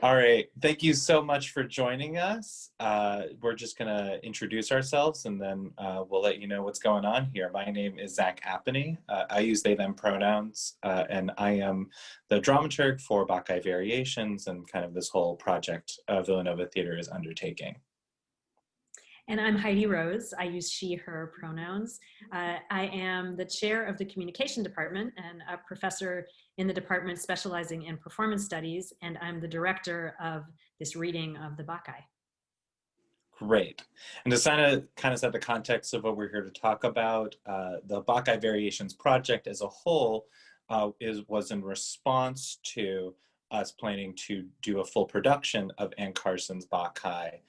All right, thank you so much for joining us. We're just gonna introduce ourselves and then we'll let you know what's going on here. My name is Zach Apony. I use they, them pronouns, and I am the dramaturg for BAKKHAI Variations and kind of this whole project Villanova Theater is undertaking. And I'm Heidi Rose. I use she, her pronouns. I am the chair of the communication department and a professor in the department specializing in performance studies, and I'm the director of this reading of the BAKKHAI. Great. And to kind of set the context of what we're here to talk about, the BAKKHAI Variations project as a whole was in response to us planning to do a full production of Anne Carson's BAKKHAI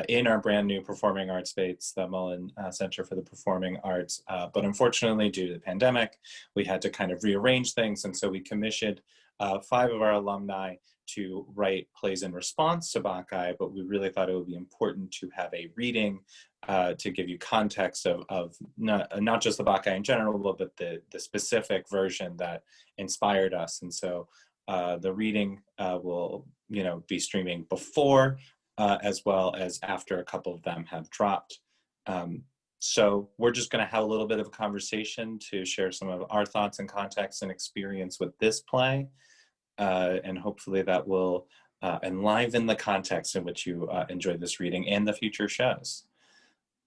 in our brand new performing arts space, the Mullen Center for the Performing Arts. But unfortunately, due to the pandemic, we had to kind of rearrange things. And so we commissioned 5 of our alumni to write plays in response to BAKKHAI, but we really thought it would be important to have a reading to give you context of not just the BAKKHAI in general, but the specific version that inspired us. And so the reading will be streaming before as well as after a couple of them have dropped. So we're just going to have a little bit of a conversation to share some of our thoughts and context and experience with this play. And hopefully that will enliven the context in which you enjoy this reading and the future shows.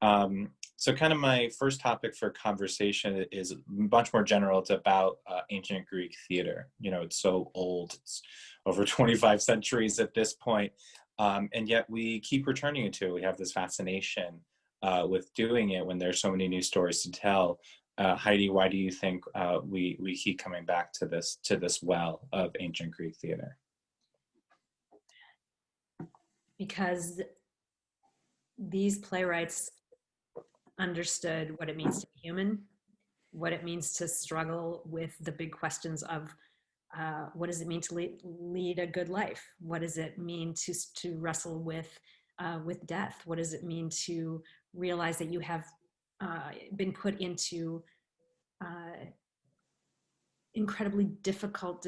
So kind of my first topic for conversation is much more general. It's about ancient Greek theater. It's so old, it's over 25 centuries at this point. And yet we keep returning to it. We have this fascination with doing it when there's so many new stories to tell. Heidi, why do you think we keep coming back to this well of ancient Greek theater? Because these playwrights understood what it means to be human, what it means to struggle with the big questions of what does it mean to lead a good life? What does it mean to wrestle with death? What does it mean to realize that you have been put into incredibly difficult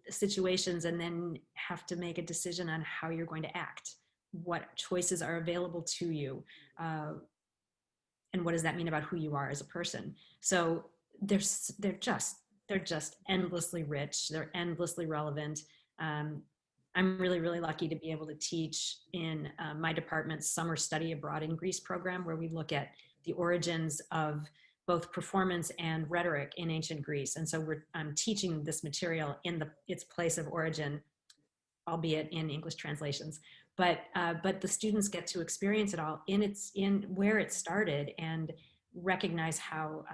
situations and then have to make a decision on how you're going to act? What choices are available to you? And what does that mean about who you are as a person? So they're just endlessly rich. They're endlessly relevant. I'm really, really lucky to be able to teach in my department's summer study abroad in Greece program, where we look at the origins of both performance and rhetoric in ancient Greece. And so I'm teaching this material in its place of origin, albeit in English translations. But the students get to experience it all in where it started and recognize how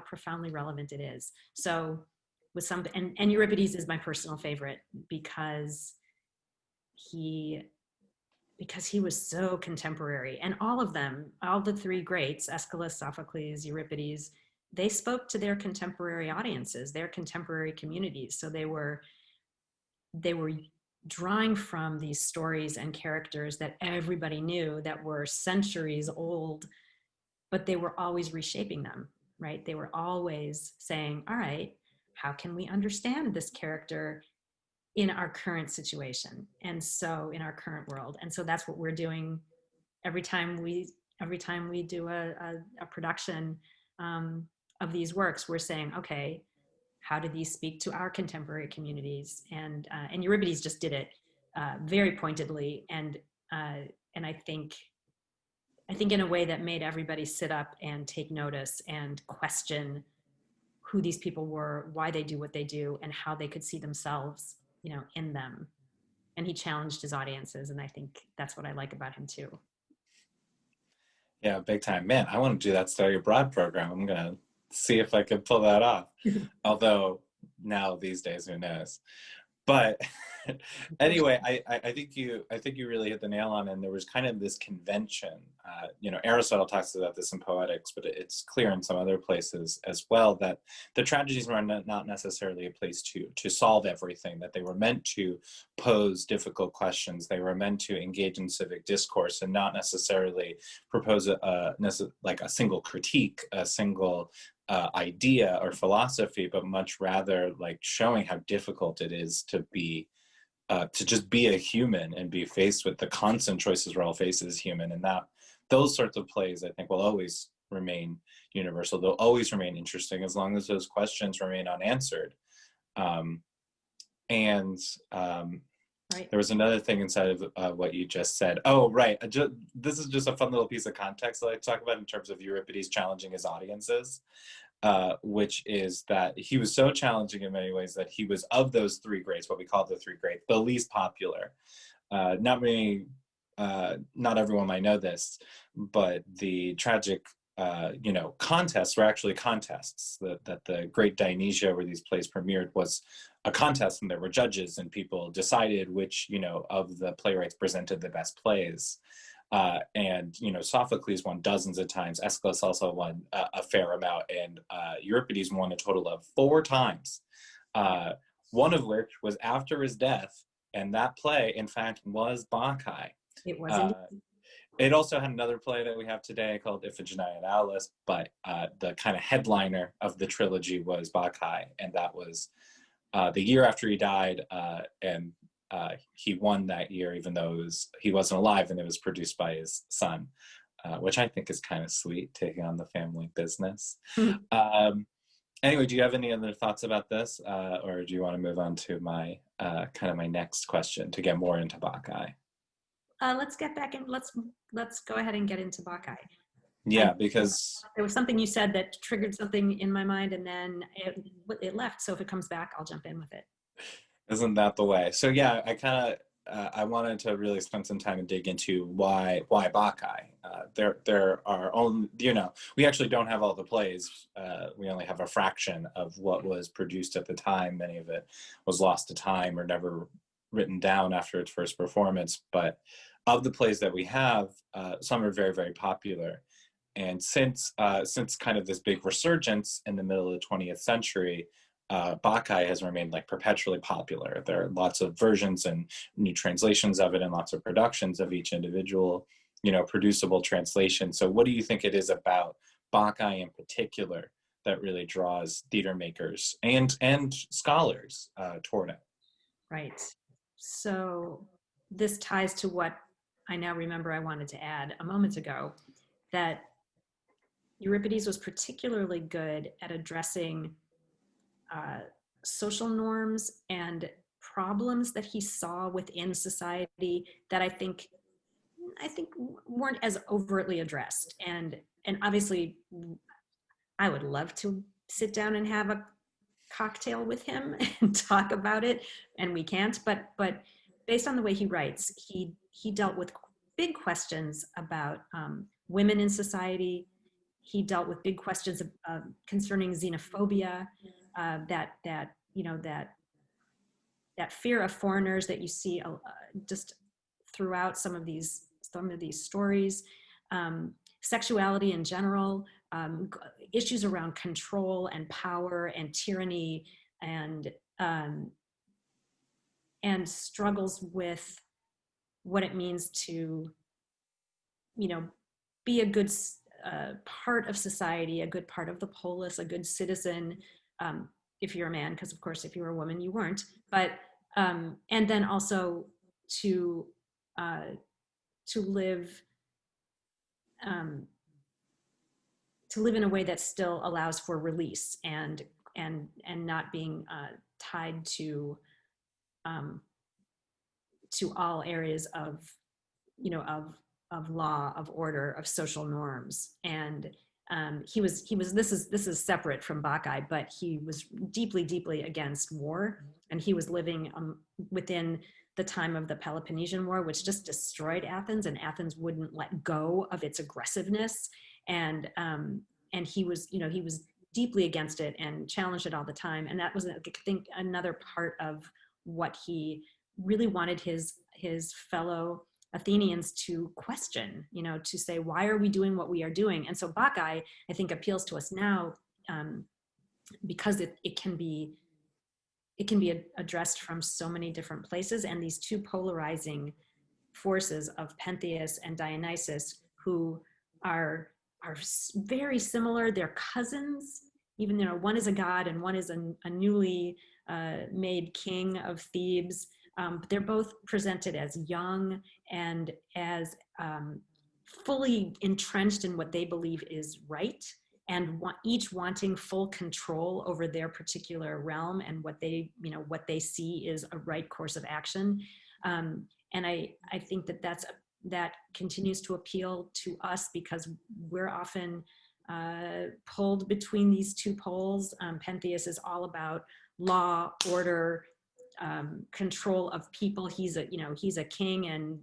profoundly relevant it is. So with and Euripides is my personal favorite because he was so contemporary, and all of them, all the 3 greats, Aeschylus, Sophocles, Euripides, they spoke to their contemporary audiences, their contemporary communities. So they were drawing from these stories and characters that everybody knew, that were centuries old, but they were always reshaping them, right? They were always saying, all right, how can we understand this character in our current situation? And so in our current world. And so that's what we're doing every time we do a production of these works. We're saying, okay, how do these speak to our contemporary communities? And Euripides just did it very pointedly, and I think in a way that made everybody sit up and take notice and question who these people were, why they do what they do, and how they could see themselves, in them. And he challenged his audiences, and I think that's what I like about him too. Yeah, big time. Man, I want to do that study abroad program. I'm gonna see if I can pull that off. Although now these days, who knows? But anyway, I think you really hit the nail on it. And there was kind of this convention. Aristotle talks about this in Poetics, but it's clear in some other places as well that the tragedies were not necessarily a place to solve everything, that they were meant to pose difficult questions. They were meant to engage in civic discourse and not necessarily propose like a single critique, a single idea or philosophy, but much rather like showing how difficult it is to be to just be a human and be faced with the constant choices we're all faced as human. And that those sorts of plays, I think, will always remain universal. They'll always remain interesting as long as those questions remain unanswered. Um, and Right. There was another thing inside of what you just said. Oh, right. This is just a fun little piece of context that I talk about in terms of Euripides challenging his audiences, which is that he was so challenging in many ways that he was, of those three greats, what we call the three greats, the least popular. Not everyone might know this, but the tragic contests were actually contests. That the Great Dionysia, where these plays premiered, was a contest, and there were judges, and people decided which, of the playwrights presented the best plays. And Sophocles won dozens of times. Aeschylus also won a fair amount, and Euripides won a total of 4 times. One of which was after his death, and that play, in fact, was BAKKHAI. It was indeed. It also had another play that we have today called Iphigenia and Alice, but the kind of headliner of the trilogy was BAKKHAI, and that was the year after he died, and he won that year, even though he wasn't alive, and it was produced by his son, which I think is kind of sweet, taking on the family business. Anyway, do you have any other thoughts about this, or do you want to move on to my my next question to get more into BAKKHAI? Let's get back in. Let's go ahead and get into BAKKHAI. Yeah, because there was something you said that triggered something in my mind, and then it left. So if it comes back, I'll jump in with it. Isn't that the way? So yeah, I wanted to really spend some time and dig into why BAKKHAI. There are only, we actually don't have all the plays. We only have a fraction of what was produced at the time. Many of it was lost to time or never written down after its first performance. But of the plays that we have, some are very, very popular. And since kind of this big resurgence in the middle of the 20th century, BAKKHAI has remained perpetually popular. There are lots of versions and new translations of it, and lots of productions of each individual, producible translation. So what do you think it is about BAKKHAI in particular that really draws theater makers and scholars toward it? Right. So this ties to what I now remember I wanted to add a moment ago, that Euripides was particularly good at addressing social norms and problems that he saw within society that I think weren't as overtly addressed. And obviously, I would love to sit down and have a cocktail with him and talk about it, and we can't. But based on the way he writes, he dealt with big questions about women in society. He dealt with big questions concerning xenophobia, that fear of foreigners that you see just throughout some of these stories, sexuality in general, issues around control and power and tyranny, and struggles with what it means to, be a good part of society, a good part of the polis, a good citizen, if you're a man, because of course if you were a woman you weren't, but and then also to live in a way that still allows for release and not being tied to all areas of law, of order, of social norms. And this is separate from BAKKHAI, but he was deeply against war, and he was living within the time of the Peloponnesian War, which just destroyed Athens, and Athens wouldn't let go of its aggressiveness. And he was deeply against it and challenged it all the time. And that was, I think, another part of what he really wanted his fellow Athenians to question, to say, why are we doing what we are doing? And so BAKKHAI, I think, appeals to us now because it can be addressed from so many different places. And these two polarizing forces of Pentheus and Dionysus, who are very similar. They're cousins, even one is a god and one is a newly made king of Thebes. But they're both presented as young and as fully entrenched in what they believe is right, and each wanting full control over their particular realm and what they, what they see is a right course of action. And I think that continues to appeal to us because we're often pulled between these two poles. Pentheus is all about law, order, control of people. He's a king, and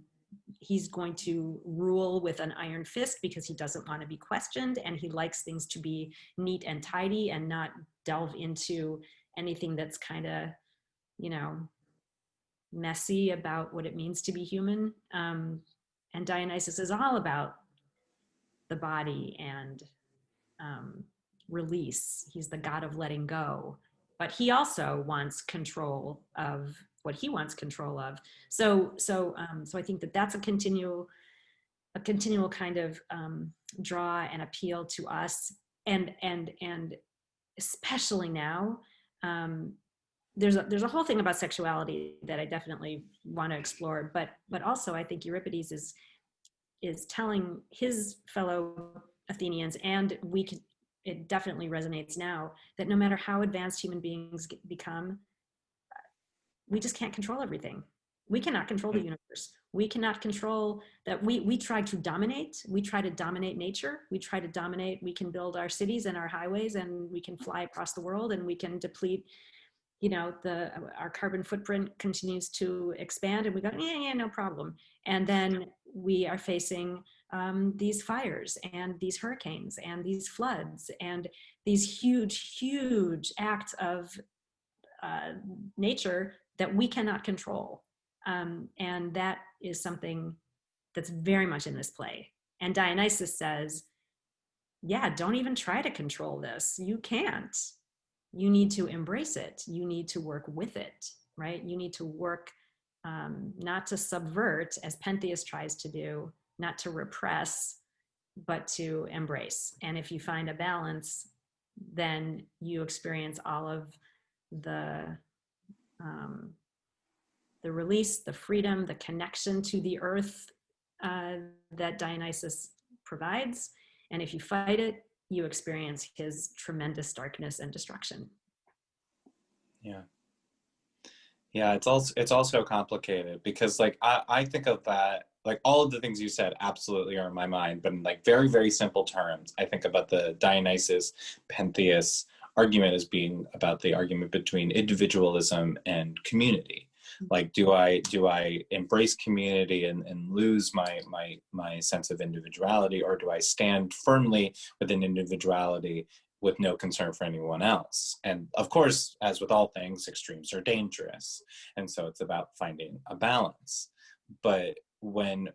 he's going to rule with an iron fist because he doesn't want to be questioned, and he likes things to be neat and tidy and not delve into anything that's kind of, messy about what it means to be human. And Dionysus is all about the body and release. He's the god of letting go, but he also wants control of what he wants control of. So I think that's a continual kind of draw and appeal to us, and especially now. There's a whole thing about sexuality that I definitely want to explore, but also I think Euripides is telling his fellow Athenians, and it definitely resonates now, that no matter how advanced human beings become, we just can't control everything. We cannot control the universe. We cannot control that. We try to dominate. We try to dominate nature. We can build our cities and our highways, and we can fly across the world, and we can deplete, our carbon footprint continues to expand, and we go, yeah, no problem. And then we are facing these fires and these hurricanes and these floods and these huge acts of nature that we cannot control. And that is something that's very much in this play. And Dionysus says, yeah, don't even try to control this. You can't. You need to embrace it. You need to work with it, right? You need to work not to subvert, as Pentheus tries to do, not to repress, but to embrace. And if you find a balance, then you experience all of the release, the freedom, the connection to the earth that Dionysus provides. And if you fight it, you experience his tremendous darkness and destruction. Yeah, it's also complicated because I think of that, like all of the things you said absolutely are in my mind, but in like very, very simple terms, I think about the Dionysus Pentheus argument as being about the argument between individualism and community. Like, do I embrace community and lose my sense of individuality, or do I stand firmly within individuality with no concern for anyone else? And of course, as with all things, extremes are dangerous. And so it's about finding a balance. But when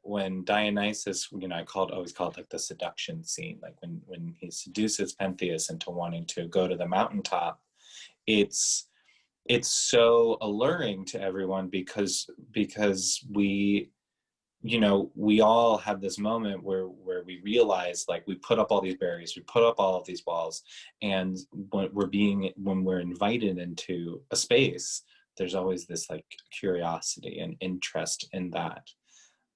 Dionysus, I always call it like the seduction scene, like when he seduces Pentheus into wanting to go to the mountaintop, it's so alluring to everyone because we all have this moment where we realize, like, we put up all these barriers, we put up all of these walls, and when we're invited into a space, there's always this like curiosity and interest in that.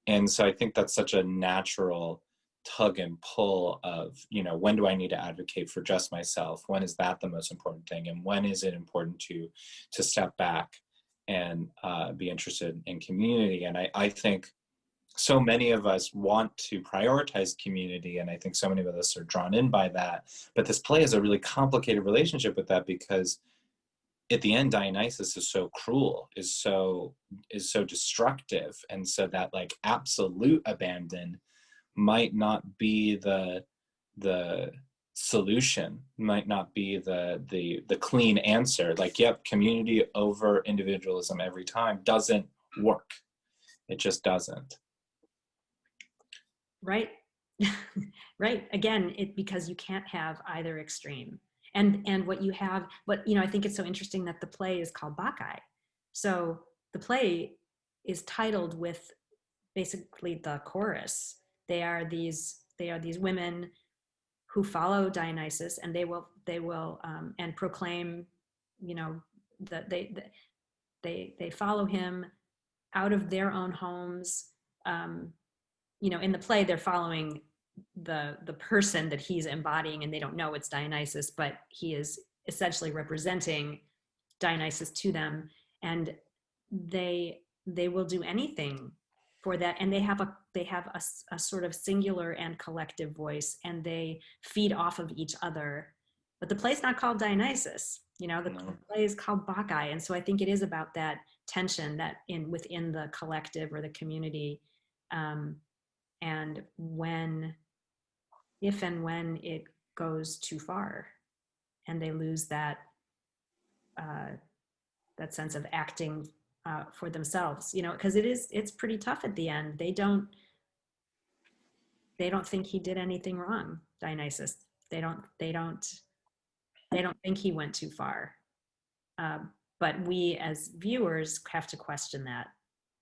And so I think that's such a natural tug and pull of, when do I need to advocate for just myself? When is that the most important thing? And when is it important to step back and be interested in community? And I think so many of us want to prioritize community, and I think so many of us are drawn in by that. But this play has a really complicated relationship with that, because at the end, Dionysus is so cruel, is so destructive, and so that like absolute abandon might not be the solution, might not be the clean answer. Like, yep, community over individualism every time doesn't work. It just doesn't. Right. Right. Again, because you can't have either extreme. And what you have, I think it's so interesting that the play is called BAKKHAI. So the play is titled with basically the chorus. They are these women who follow Dionysus, and they will and proclaim, that they follow him out of their own homes. In the play, they're following the person that he's embodying, and they don't know it's Dionysus, but he is essentially representing Dionysus to them, and they will do anything for that, and they have a sort of singular and collective voice, and they feed off of each other. But the play's not called Dionysus, the play is called Bacchae, and so I think it is about that tension that within the collective or the community, and if and when it goes too far, and they lose that sense of acting for themselves, because it's pretty tough at the end. They don't think he did anything wrong, Dionysus. They don't think he went too far. But we as viewers have to question that,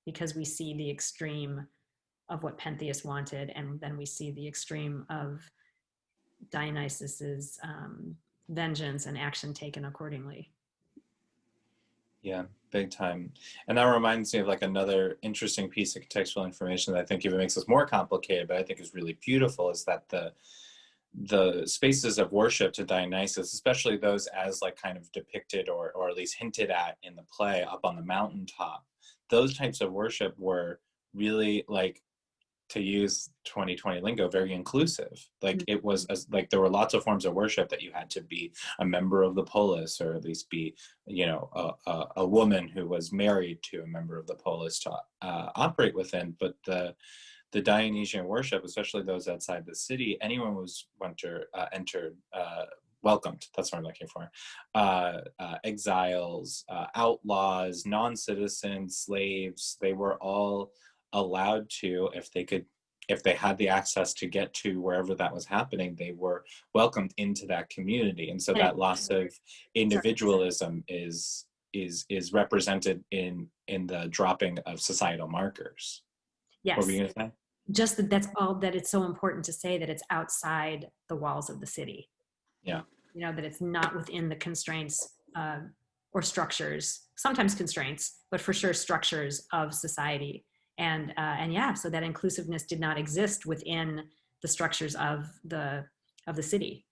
because we see the extreme of what Pentheus wanted, and then we see the extreme of Dionysus's vengeance and action taken accordingly. Yeah, big time. And that reminds me of like another interesting piece of contextual information that I think even makes this more complicated, but I think is really beautiful, is that the spaces of worship to Dionysus, especially those as like kind of depicted or at least hinted at in the play up on the mountaintop, those types of worship were really, like, to use 2020 lingo, very inclusive. Like it was like there were lots of forms of worship that you had to be a member of the polis, or at least be, a woman who was married to a member of the polis to operate within. But the Dionysian worship, especially those outside the city, anyone was entered, welcomed. That's what I'm looking for. Exiles, outlaws, non-citizens, slaves, they were all allowed to, if they had the access to get to wherever that was happening, they were welcomed into that community. And so that loss of individualism is represented in the dropping of societal markers. Yes. What were you going to say? Just that's all, that it's so important to say that it's outside the walls of the city. Yeah. That it's not within the constraints or structures, sometimes constraints, but for sure structures of society. And yeah, so that inclusiveness did not exist within the structures of the city.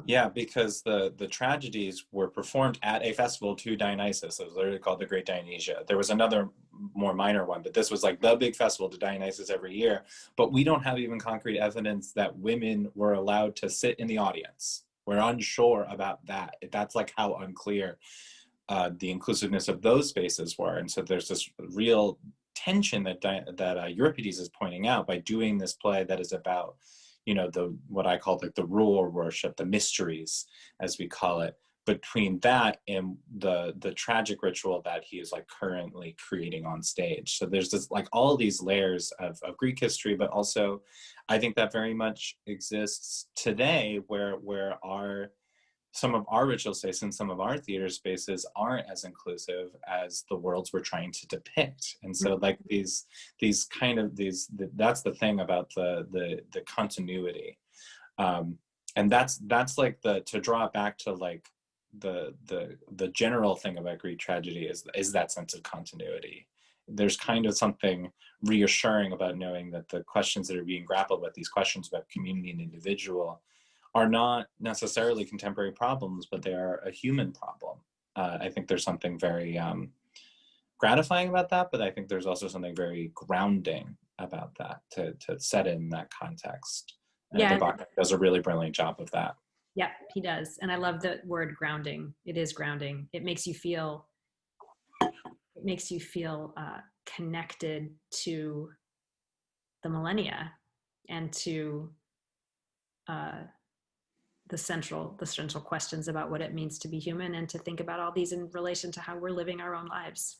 Yeah, because the tragedies were performed at a festival to Dionysus. It was literally called the Great Dionysia. There was another more minor one, but this was like the big festival to Dionysus every year. But we don't have even concrete evidence that women were allowed to sit in the audience. We're unsure about that. That's like how unclear the inclusiveness of those spaces were. And so there's this real tension that Euripides is pointing out by doing this play that is about, what I call like the rural worship, the mysteries, as we call it, between that and the tragic ritual that he is like currently creating on stage. So there's this like all these layers of Greek history, but also I think that very much exists today, where some of our ritual spaces and some of our theater spaces aren't as inclusive as the worlds we're trying to depict. And so like that's the thing about the continuity. And that's like to draw it back to like the general thing about Greek tragedy is that sense of continuity. There's kind of something reassuring about knowing that the questions that are being grappled with, these questions about community and individual, are not necessarily contemporary problems, but they are a human problem. I think there's something very gratifying about that, but I think there's also something very grounding about that to set in that context. Yeah, BAKKHAI does a really brilliant job of that. Yeah, he does. And I love the word grounding. It is grounding. It makes you feel connected to the millennia and to the central questions about what it means to be human, and to think about all these in relation to how we're living our own lives.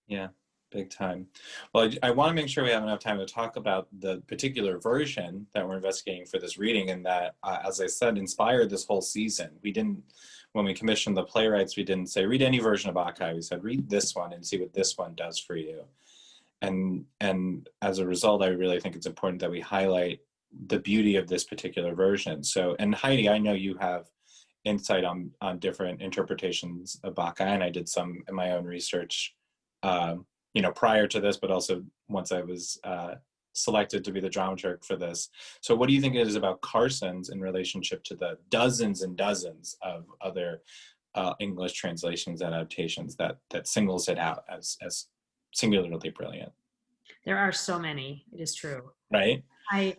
Yeah, big time. Well, I want to make sure we have enough time to talk about the particular version that we're investigating for this reading, and that, as I said, inspired this whole season. When we commissioned the playwrights, we didn't say, read any version of BAKKHAI. We said, read this one and see what this one does for you. And as a result, I really think it's important that we highlight the beauty of this particular version. So, and Heidi, I know you have insight on different interpretations of BAKKHAI, and I did some in my own research you know, prior to this, but also once I was selected to be the dramaturg for this. So what do you think it is about Carson's in relationship to the dozens and dozens of other English translations adaptations that singles it out as singularly brilliant? There are so many, it is true. Right? I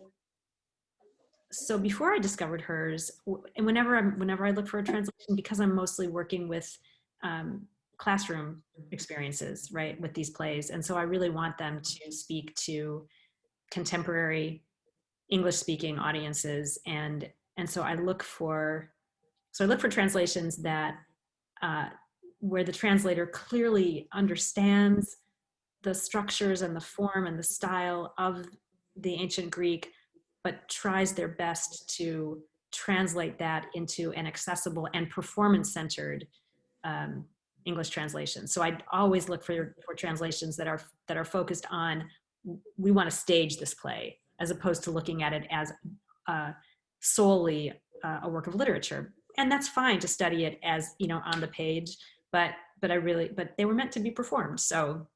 so before I discovered hers, and whenever I look for a translation, because I'm mostly working with classroom experiences, right, with these plays, and so I really want them to speak to contemporary English-speaking audiences, and so I look for translations that where the translator clearly understands the structures and the form and the style of the ancient Greek, but tries their best to translate that into an accessible and performance-centered English translation. So I always look for translations that are focused on, we want to stage this play, as opposed to looking at it as solely a work of literature. And that's fine to study it as, you know, on the page, but they were meant to be performed. So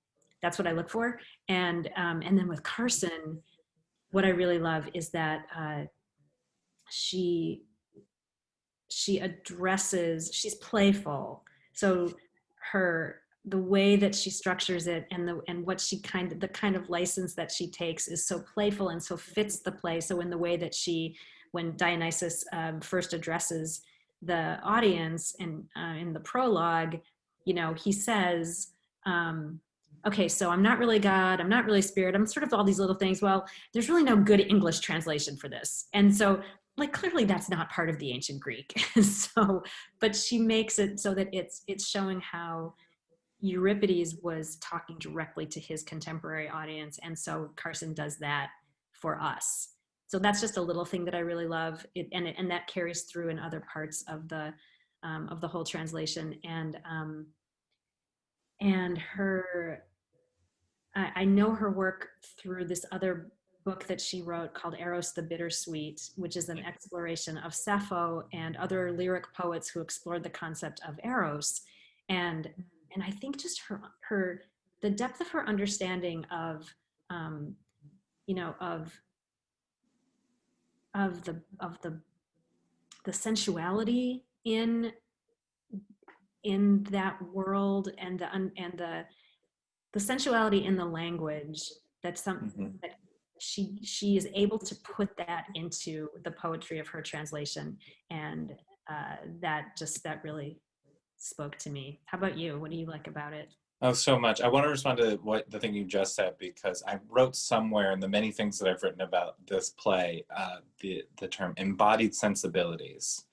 that's what I look for. And then with Carson, what I really love is that she's playful. So the way that she structures it and what the kind of license that she takes is so playful and so fits the play. So in the way that when Dionysus first addresses the audience and in the prologue, you know, he says, okay, so I'm not really God, I'm not really spirit, I'm sort of all these little things. Well, there's really no good English translation for this. And so, like, clearly that's not part of the ancient Greek. So, but she makes it so that it's showing how Euripides was talking directly to his contemporary audience. And so Carson does that for us. So that's just a little thing that I really love. And that carries through in other parts of the whole translation. And her, I know her work through this other book that she wrote called Eros the Bittersweet, which is an exploration of Sappho and other lyric poets who explored the concept of Eros. And I think just the depth of her understanding of, you know, of the sensuality in that world, and the sensuality in the language, that she is able to put that into the poetry of her translation, and that really spoke to me. How about you? What do you like about it? Oh, so much. I want to respond to the thing you just said, because I wrote somewhere in the many things that I've written about this play, the term embodied sensibilities.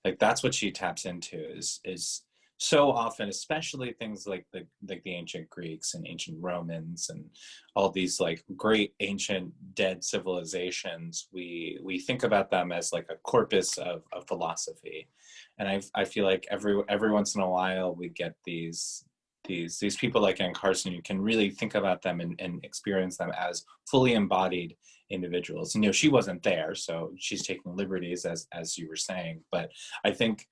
Like, that's what she taps into is so often, especially things like the ancient Greeks and ancient Romans and all these like great ancient dead civilizations. We think about them as like a corpus of philosophy, and I feel like every once in a while we get these people like Anne Carson. You can really think about them and experience them as fully embodied individuals. And, you know, she wasn't there, so she's taking liberties, as you were saying. But I think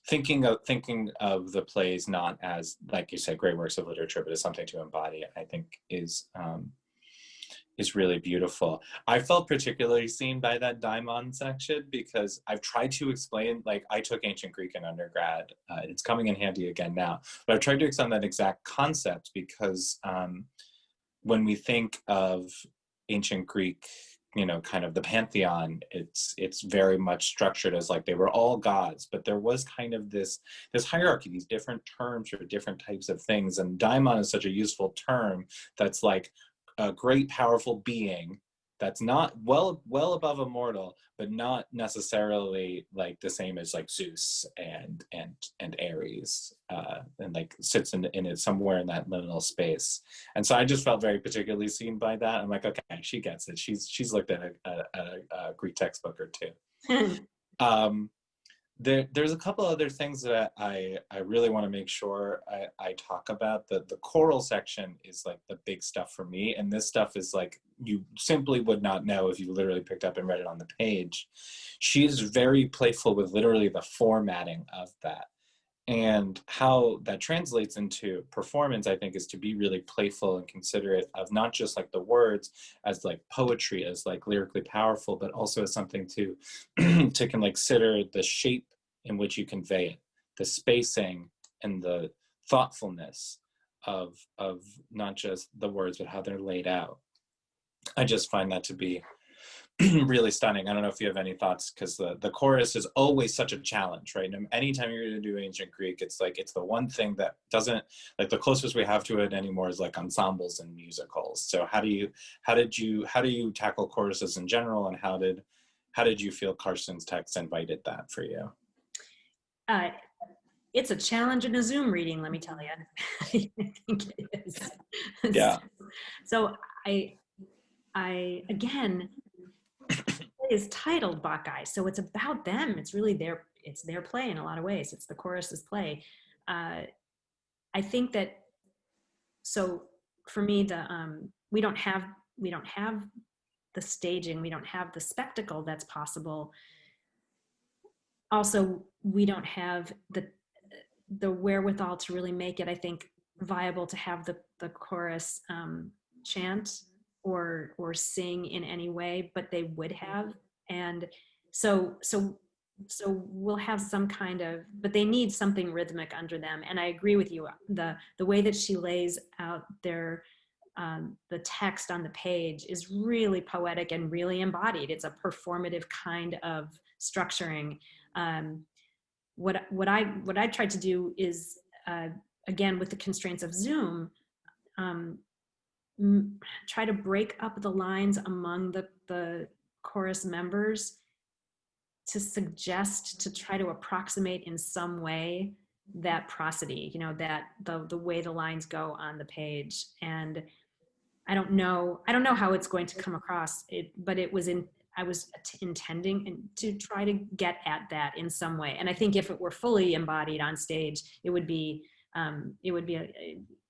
thinking of the plays not as, like you said, great works of literature, but as something to embody, I think is really beautiful. I felt particularly seen by that daimon section, because I've tried to explain, like, I took ancient Greek in undergrad. It's coming in handy again now, but I've tried to explain that exact concept, because when we think of ancient Greek, you know, kind of the pantheon, it's very much structured as like they were all gods, but there was kind of this hierarchy, these different terms for different types of things. And daimon is such a useful term that's like a great powerful being that's not well above a mortal, but not necessarily like the same as like Zeus and Ares, and like sits in it somewhere in that liminal space. And so I just felt very particularly seen by that. I'm like, okay, she gets it. She's looked at a Greek textbook or two. There's a couple other things that I really want to make sure I talk about. The choral section is like the big stuff for me, and this stuff is like you simply would not know if you literally picked up and read it on the page. She's very playful with literally the formatting of that. And how that translates into performance, I think, is to be really playful and considerate of not just like the words as like poetry, as like lyrically powerful, but also as something to to consider the shape in which you convey it, the spacing and the thoughtfulness of not just the words, but how they're laid out. I just find that to be really stunning. I don't know if you have any thoughts, because the chorus is always such a challenge, right? And anytime you're going to do ancient Greek, it's like it's the one thing that doesn't, like, the closest we have to it anymore is like ensembles and musicals. So how do you tackle choruses in general, and how did you feel Carson's text invited that for you? Uh, it's a challenge in a Zoom reading, let me tell you. I think it is. Yeah. So I again, is titled BAKKHAI, so it's about them. It's really their play in a lot of ways. It's the chorus's play. I think that, so for me, we don't have the staging, we don't have the spectacle that's possible. Also, we don't have the wherewithal to really make it, I think, viable to have the chorus chant or sing in any way, but they would have. And so we'll have some kind of, but they need something rhythmic under them. And I agree with you, the way that she lays out the text on the page is really poetic and really embodied. It's a performative kind of structuring. What I tried to do is, again, with the constraints of Zoom, try to break up the lines among the chorus members to suggest, to try to approximate in some way that prosody, that the way the lines go on the page. And I don't know how it's going to come across, but I was intending to try to get at that in some way. And I think if it were fully embodied on stage, it would be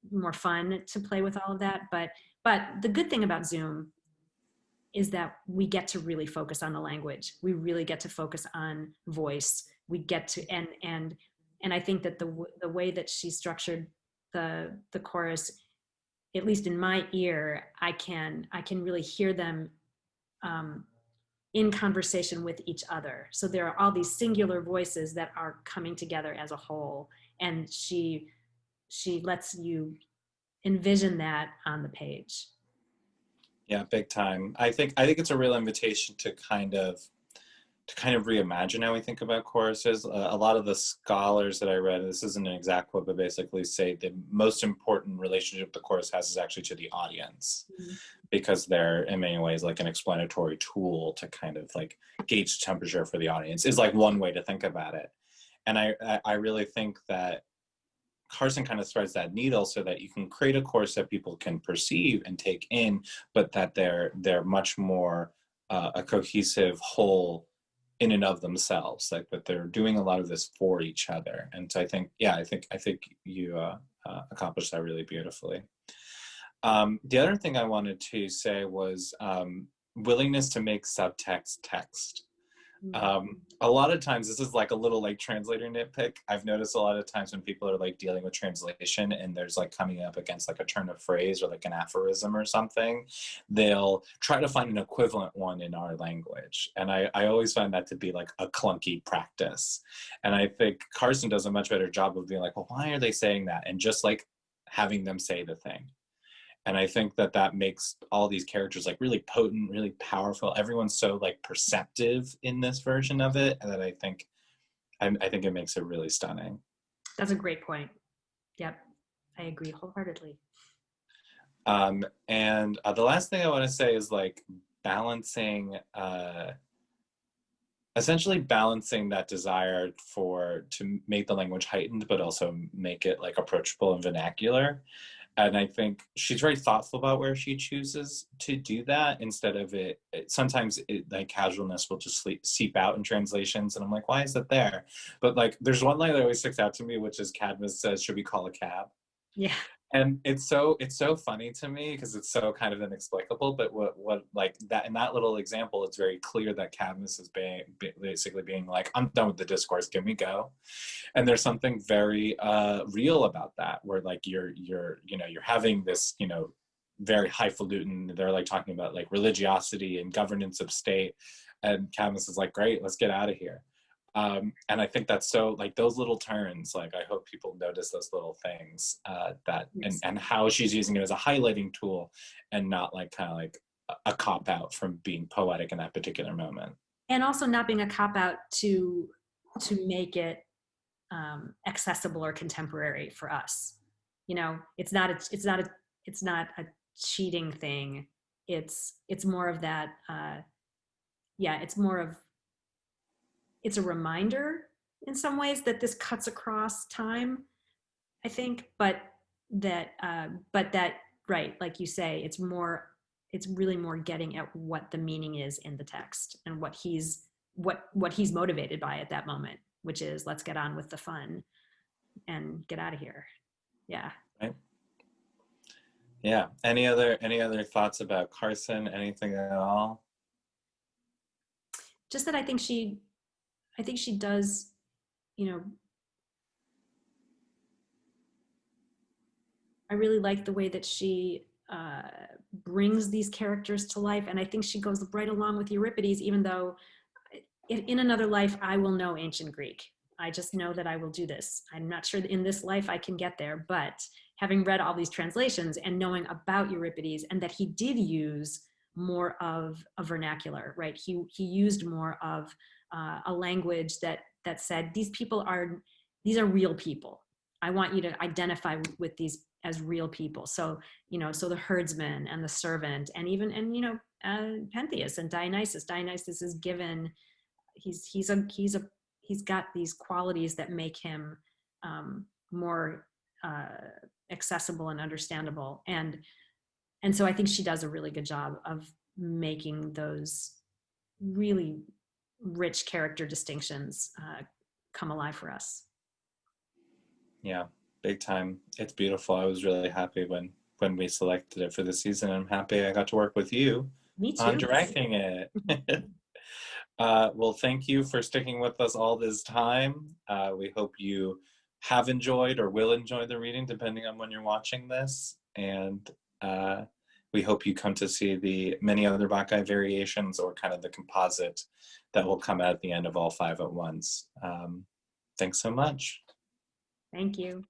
more fun to play with all of that. But the good thing about Zoom is that we get to really focus on the language. We really get to focus on voice. We get to, and I think that the way that she structured the chorus, at least in my ear, I can really hear them in conversation with each other. So there are all these singular voices that are coming together as a whole, and she lets you envision that on the page. Yeah, big time. I think it's a real invitation to kind of reimagine how we think about choruses. A lot of the scholars that I read, this isn't an exact quote, but basically say the most important relationship the chorus has is actually to the audience, mm-hmm. because they're in many ways like an explanatory tool to kind of like gauge temperature for the audience, is like one way to think about it. And I really think that Carson kind of threads that needle so that you can create a chorus that people can perceive and take in, but that they're much more a cohesive whole in and of themselves, like, but they're doing a lot of this for each other. And so I think you accomplished that really beautifully. The other thing I wanted to say was willingness to make subtext text. A lot of times, this is like a little like translator nitpick. I've noticed a lot of times when people are like dealing with translation and there's like coming up against like a turn of phrase or like an aphorism or something, they'll try to find an equivalent one in our language. And I always find that to be like a clunky practice. And I think Carson does a much better job of being like, well, why are they saying that? And just like having them say the thing. And I think that makes all these characters like really potent, really powerful. Everyone's so like perceptive in this version of it, and that I think it makes it really stunning. That's a great point. Yep, I agree wholeheartedly. And the last thing I want to say is like essentially balancing that desire to make the language heightened, but also make it like approachable and vernacular. And I think she's very thoughtful about where she chooses to do that, instead of sometimes like casualness will just seep out in translations. And I'm like, why is it there? But like, there's one line that always sticks out to me, which is Cadmus says, should we call a cab? Yeah. And it's so funny to me because it's so kind of inexplicable. But what like that in that little example, it's very clear that Cadmus is basically being like, I'm done with the discourse, can we go? And there's something very real about that, where like you're having this very highfalutin. They're like talking about like religiosity and governance of state, and Cadmus is like, great, let's get out of here. And I think that's so like those little turns, like I hope people notice those little things that Yes. and how she's using it as a highlighting tool and not like kind of like a cop out from being poetic in that particular moment. And also not being a cop out to make it accessible or contemporary for us. You know, it's not a cheating thing. It's more of that. Yeah, it's more of it's a reminder in some ways that this cuts across time, I think, but that right, like you say, it's really more getting at what the meaning is in the text and what he's motivated by at that moment, which is let's get on with the fun and get out of here. Yeah. Right. Yeah. Any other thoughts about Carson? Anything at all? Just that I think she does, you know, I really like the way that she brings these characters to life. And I think she goes right along with Euripides, even though in another life, I will know ancient Greek. I just know that I will do this. I'm not sure that in this life I can get there, but having read all these translations and knowing about Euripides and that he did use more of a vernacular, right? He used more of a language that said these are real people. I want you to identify with these as real people. So so the herdsman and the servant, and even Pentheus and Dionysus. Dionysus is given he's got these qualities that make him more accessible and understandable, and so I think she does a really good job of making those really rich character distinctions come alive for us. Yeah, big time. It's beautiful. I was really happy when we selected it for the season. I'm happy I got to work with you Me on too. directing it. Well, thank you for sticking with us all this time. We hope you have enjoyed or will enjoy the reading, depending on when you're watching this. And we hope you come to see the many other BAKKHAI variations, or kind of the composite that will come out at the end of all five at once. Thanks so much. Thank you.